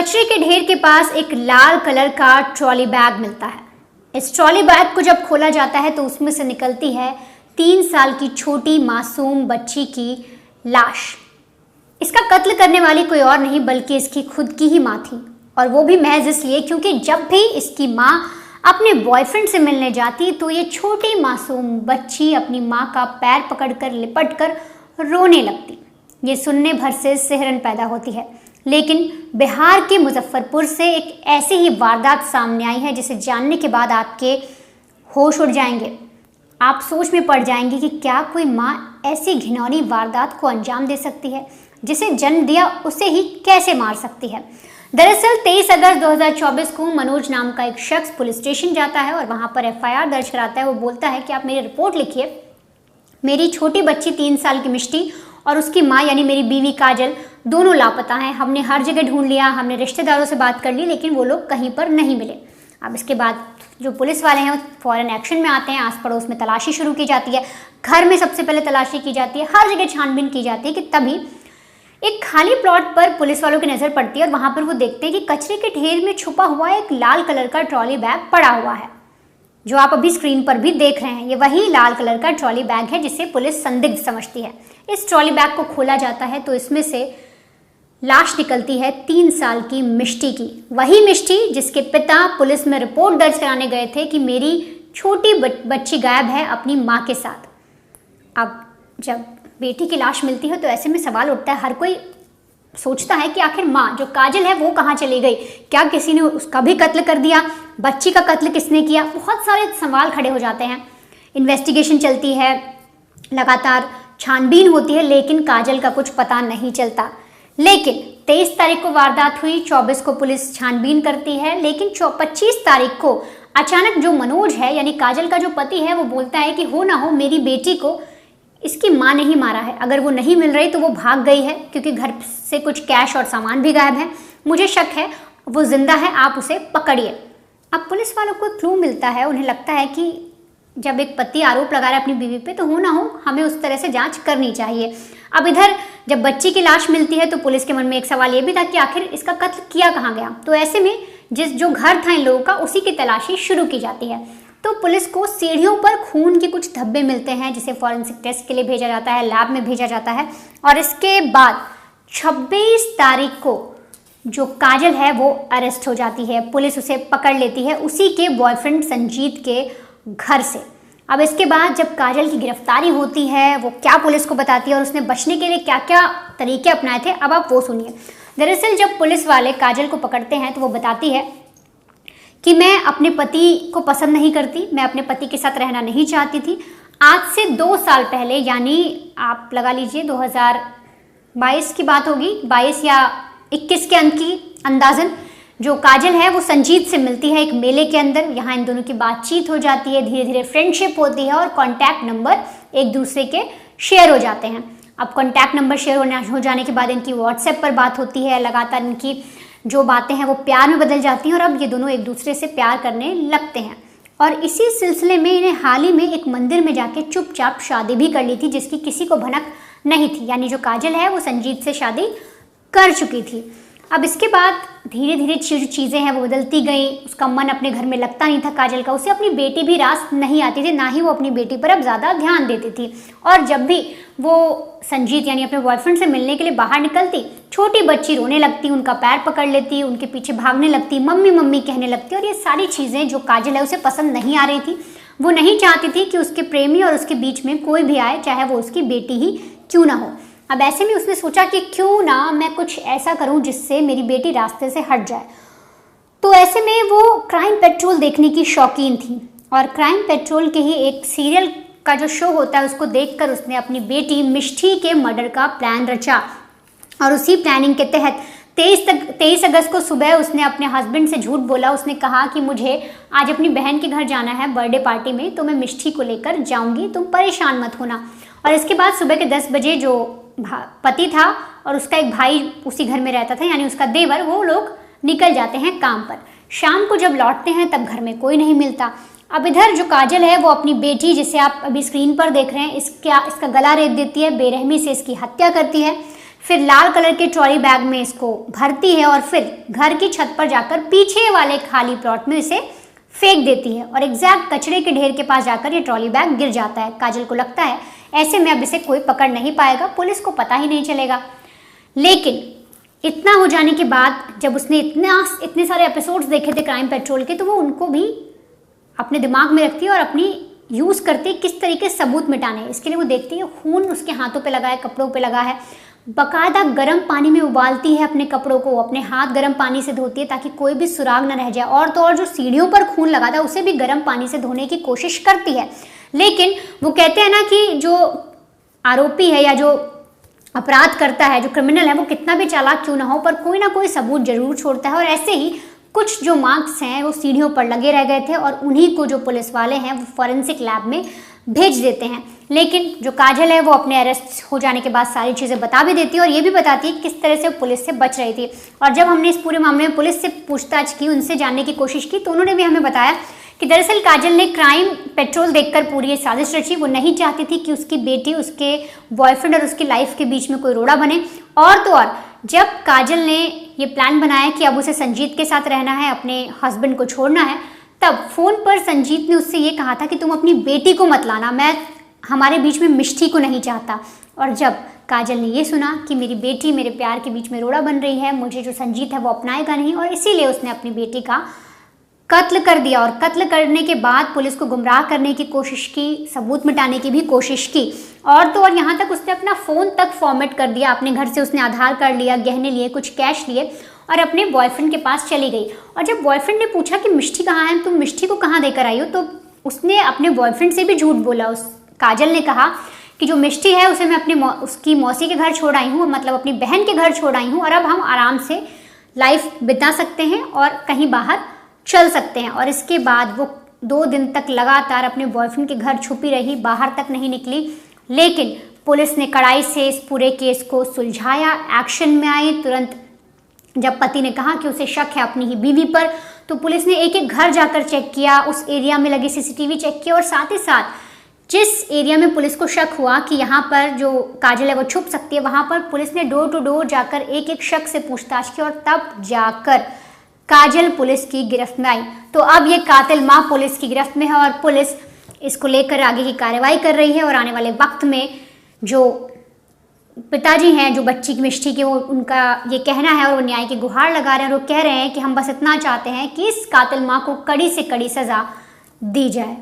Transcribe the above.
कचरे के ढेर के पास एक लाल कलर का ट्रॉली बैग मिलता है। इस ट्रॉली बैग को जब खोला जाता है तो उसमें से निकलती है 3 साल की छोटी मासूम बच्ची की लाश। इसका कत्ल करने वाली कोई और नहीं बल्कि इसकी खुद की ही माँ थी, और वो भी महज इसलिए क्योंकि जब भी इसकी माँ अपने बॉयफ्रेंड से मिलने जाती तो ये छोटी मासूम बच्ची अपनी माँ का पैर पकड़कर लिपट कर रोने लगती। ये सुनने भर से सिहरन पैदा होती है, लेकिन बिहार के मुजफ्फरपुर से एक ऐसी ही वारदात सामने आई है जिसे जानने के बाद आपके होश उड़ जाएंगे। आप सोच में पड़ जाएंगे कि क्या कोई माँ ऐसी घिनौनी वारदात को अंजाम दे सकती है, जिसे जन्म दिया उसे ही कैसे मार सकती है। दरअसल 23 अगस्त 2024 को मनोज नाम का एक शख्स पुलिस स्टेशन जाता है और वहां पर एफआईआर दर्ज कराता है। वो बोलता है कि आप मेरी रिपोर्ट लिखिए, मेरी छोटी बच्ची 3 साल की मिष्टी और उसकी माँ यानी मेरी बीवी काजल दोनों लापता हैं। हमने हर जगह ढूंढ लिया, हमने रिश्तेदारों से बात कर ली, लेकिन वो लोग कहीं पर नहीं मिले। अब इसके बाद जो पुलिस वाले हैं वो फौरन एक्शन में आते हैं। आस पड़ोस में तलाशी शुरू की जाती है, घर में सबसे पहले तलाशी की जाती है, हर जगह छानबीन की जाती है कि तभी एक खाली प्लॉट पर पुलिस वालों की नज़र पड़ती है और वहाँ पर वो देखते हैं कि कचरे के ढेर में छुपा हुआ एक लाल कलर का ट्रॉली बैग पड़ा हुआ है, जो आप अभी स्क्रीन पर भी देख रहे हैं। ये वही लाल कलर का ट्रॉली बैग है जिसे पुलिस संदिग्ध समझती है। इस ट्रॉली बैग को खोला जाता है तो इसमें से लाश निकलती है 3 साल की मिष्टी की, वही मिष्टी जिसके पिता पुलिस में रिपोर्ट दर्ज कराने गए थे कि मेरी छोटी बच्ची गायब है अपनी माँ के साथ। अब जब बेटी की लाश मिलती है तो ऐसे में सवाल उठता है, हर कोई सोचता है कि आखिर माँ जो काजल है वो कहाँ चली गई, क्या किसी ने उसका भी कत्ल कर दिया, बच्ची का कत्ल किसने किया। बहुत सारे सवाल खड़े हो जाते हैं। इन्वेस्टिगेशन चलती है, लगातार छानबीन होती है, लेकिन काजल का कुछ पता नहीं चलता। लेकिन 23 तारीख को वारदात हुई, 24 को पुलिस छानबीन करती है, लेकिन 25 तारीख को अचानक जो मनोज है यानी काजल का जो पति है वो बोलता है कि हो ना हो मेरी बेटी को इसकी माँ ने ही मारा है। अगर वो नहीं मिल रही तो वो भाग गई है, क्योंकि घर से कुछ कैश और सामान भी गायब है। मुझे शक है वो जिंदा है, आप उसे पकड़िए। अब पुलिस वालों को क्लू मिलता है, उन्हें लगता है कि जब एक पति आरोप लगा रहा है अपनी बीवी पे तो हो ना हो हमें उस तरह से जांच करनी चाहिए। अब इधर जब बच्ची की लाश मिलती है तो पुलिस के मन में एक सवाल ये भी था कि आखिर इसका कत्ल किया कहाँ गया। तो ऐसे में जो घर था इन लोगों का उसी की तलाशी शुरू की जाती है। तो पुलिस को सीढ़ियों पर खून के कुछ धब्बे मिलते हैं जिसे फॉरेंसिक टेस्ट के लिए भेजा जाता है, लैब में भेजा जाता है। और इसके बाद 26 तारीख को जो काजल है वो अरेस्ट हो जाती है। पुलिस उसे पकड़ लेती है उसी के बॉयफ्रेंड संजीत के घर से। अब इसके बाद जब काजल की गिरफ्तारी होती है वो क्या पुलिस को बताती है और उसने बचने के लिए क्या क्या तरीके अपनाए थे, अब आप वो सुनिए। दरअसल जब पुलिस वाले काजल को पकड़ते हैं तो वो बताती है कि मैं अपने पति को पसंद नहीं करती, मैं अपने पति के साथ रहना नहीं चाहती थी। आज से 2 साल पहले यानी आप लगा लीजिए 2022 की बात होगी, 22 या 21 के अंत की अंदाजन, जो काजल है वो संजीत से मिलती है एक मेले के अंदर। यहाँ इन दोनों की बातचीत हो जाती है, धीरे धीरे फ्रेंडशिप होती है और कॉन्टैक्ट नंबर एक दूसरे के शेयर हो जाते हैं। अब कॉन्टैक्ट नंबर शेयर हो जाने के बाद इनकी व्हाट्सएप पर बात होती है, लगातार इनकी जो बातें हैं वो प्यार में बदल जाती हैं और अब ये दोनों एक दूसरे से प्यार करने लगते हैं। और इसी सिलसिले में इन्हें हाल ही में एक मंदिर में जाके चुपचाप शादी भी कर ली थी, जिसकी किसी को भनक नहीं थी। यानी जो काजल है वो संजीत से शादी कर चुकी थी। अब इसके बाद धीरे धीरे जो चीज़ें हैं वो बदलती गई। उसका मन अपने घर में लगता नहीं था काजल का, उसे अपनी बेटी भी रास नहीं आती थी, ना ही वो अपनी बेटी पर अब ज़्यादा ध्यान देती थी। और जब भी वो संजीत यानी अपने बॉयफ्रेंड से मिलने के लिए बाहर निकलती, छोटी बच्ची रोने लगती, उनका पैर पकड़ लेती, उनके पीछे भागने लगती, मम्मी मम्मी कहने लगती। और ये सारी चीज़ें जो काजल है उसे पसंद नहीं आ रही थी। वो नहीं चाहती थी कि उसके प्रेमी और उसके बीच में कोई भी आए, चाहे वो उसकी बेटी ही क्यों ना हो। अब ऐसे में उसने सोचा कि क्यों ना मैं कुछ ऐसा करूं जिससे मेरी बेटी रास्ते से हट जाए। तो ऐसे में वो क्राइम पेट्रोल देखने की शौकीन थी और क्राइम पेट्रोल के ही एक सीरियल का जो शो होता है उसको देखकर उसने अपनी बेटी मिष्टी के मर्डर का प्लान रचा। और उसी प्लानिंग के तहत 23 अगस्त को सुबह उसने अपने हस्बैंड से झूठ बोला। उसने कहा कि मुझे आज अपनी बहन के घर जाना है बर्थडे पार्टी में, तो मैं मिष्टी को लेकर जाऊंगी, तुम परेशान मत होना। और इसके बाद सुबह के 10 बजे जो पति था और उसका एक भाई उसी घर में रहता था यानी उसका देवर, वो लोग निकल जाते हैं काम पर। शाम को जब लौटते हैं तब घर में कोई नहीं मिलता। अब इधर जो काजल है वो अपनी बेटी, जिसे आप अभी स्क्रीन पर देख रहे हैं, इसका गला रेत देती है, बेरहमी से इसकी हत्या करती है। फिर लाल कलर के ट्रॉली बैग में इसको भरती है और फिर घर की छत पर जाकर पीछे वाले खाली प्लॉट में इसे फेंक देती है और एग्जैक्ट कचरे के ढेर के पास जाकर ये ट्रॉली बैग गिर जाता है। काजल को लगता है ऐसे में अब इसे कोई पकड़ नहीं पाएगा, पुलिस को पता ही नहीं चलेगा। लेकिन इतना हो जाने के बाद जब उसने इतने सारे एपिसोड्स देखे थे क्राइम पेट्रोल के, तो वो उनको भी अपने दिमाग में रखती है और अपनी यूज़ करती है किस तरीके से सबूत मिटाने। इसके लिए वो देखती है खून उसके हाथों पे लगा है, कपड़ों पे लगा है, बाकायदा गर्म पानी में उबालती है अपने कपड़ों को, अपने हाथ गर्म पानी से धोती है ताकि कोई भी सुराग न रह जाए। और तो और जो सीढ़ियों पर खून लगा था उसे भी गर्म पानी से धोने की कोशिश करती है। लेकिन वो कहते हैं ना कि जो आरोपी है या जो अपराध करता है, जो क्रिमिनल है, वो कितना भी चालाक क्यों ना हो पर कोई ना कोई सबूत जरूर छोड़ता है। और ऐसे ही कुछ जो मार्क्स हैं वो सीढ़ियों पर लगे रह गए थे और उन्हीं को जो पुलिस वाले हैं वो फॉरेंसिक लैब में भेज देते हैं। लेकिन जो काजल है वो अपने अरेस्ट हो जाने के बाद सारी चीज़ें बता भी देती है और ये भी बताती है किस तरह से वो पुलिस से बच रही थी। और जब हमने इस पूरे मामले में पुलिस से पूछताछ की, उनसे जानने की कोशिश की, तो उन्होंने भी हमें बताया कि दरअसल काजल ने क्राइम पेट्रोल देखकर पूरी ये साजिश रची। वो नहीं चाहती थी कि उसकी बेटी, उसके बॉयफ्रेंड और उसकी लाइफ के बीच में कोई रोड़ा बने। और तो और जब काजल ने ये प्लान बनाया कि अब उसे संजीत के साथ रहना है, अपने हस्बैंड को छोड़ना है, तब फोन पर संजीत ने उससे ये कहा था कि तुम अपनी बेटी को मत लाना, मैं हमारे बीच में मिष्टी को नहीं चाहता। और जब काजल ने ये सुना कि मेरी बेटी मेरे प्यार के बीच में रोड़ा बन रही है, मुझे जो संजीत है वो अपनाएगा नहीं, और इसीलिए उसने अपनी बेटी का कत्ल कर दिया। और कत्ल करने के बाद पुलिस को गुमराह करने की कोशिश की, सबूत मिटाने की भी कोशिश की। और तो और यहाँ तक उसने अपना फ़ोन तक फॉर्मेट कर दिया। अपने घर से उसने आधार कार्ड लिया, गहने लिए, कुछ कैश लिए और अपने बॉयफ्रेंड के पास चली गई। और जब बॉयफ्रेंड ने पूछा कि मिष्टी कहाँ है, तुम मिष्टी को कहाँ देकर आई हो, तो उसने अपने बॉयफ्रेंड से भी झूठ बोला। उस काजल ने कहा कि जो मिष्टी है उसे मैं उसकी मौसी के घर छोड़ आई हूँ, मतलब अपनी बहन के घर छोड़ आई हूँ, और अब हम आराम से लाइफ बिता सकते हैं और कहीं बाहर चल सकते हैं। और इसके बाद वो 2 दिन तक लगातार अपने बॉयफ्रेंड के घर छुपी रही, बाहर तक नहीं निकली। लेकिन पुलिस ने कड़ाई से इस पूरे केस को सुलझाया, एक्शन में आई तुरंत। जब पति ने कहा कि उसे शक है अपनी ही बीवी पर, तो पुलिस ने एक एक घर जाकर चेक किया, उस एरिया में लगे सीसीटीवी चेक किया, और साथ ही साथ जिस एरिया में पुलिस को शक हुआ कि यहाँ पर जो काजल है वो छुप सकती है, वहाँ पर पुलिस ने डोर टू डोर जाकर एक एक शख्स से पूछताछ की और तब जाकर काजल पुलिस की गिरफ्त में आई। तो अब ये कातिल माँ पुलिस की गिरफ्त में है और पुलिस इसको लेकर आगे की कार्रवाई कर रही है। और आने वाले वक्त में जो पिताजी हैं, जो बच्ची की मिष्टी के, वो उनका ये कहना है और वो न्याय की गुहार लगा रहे हैं और वो कह रहे हैं कि हम बस इतना चाहते हैं कि इस कातिल माँ को कड़ी से कड़ी सज़ा दी जाए।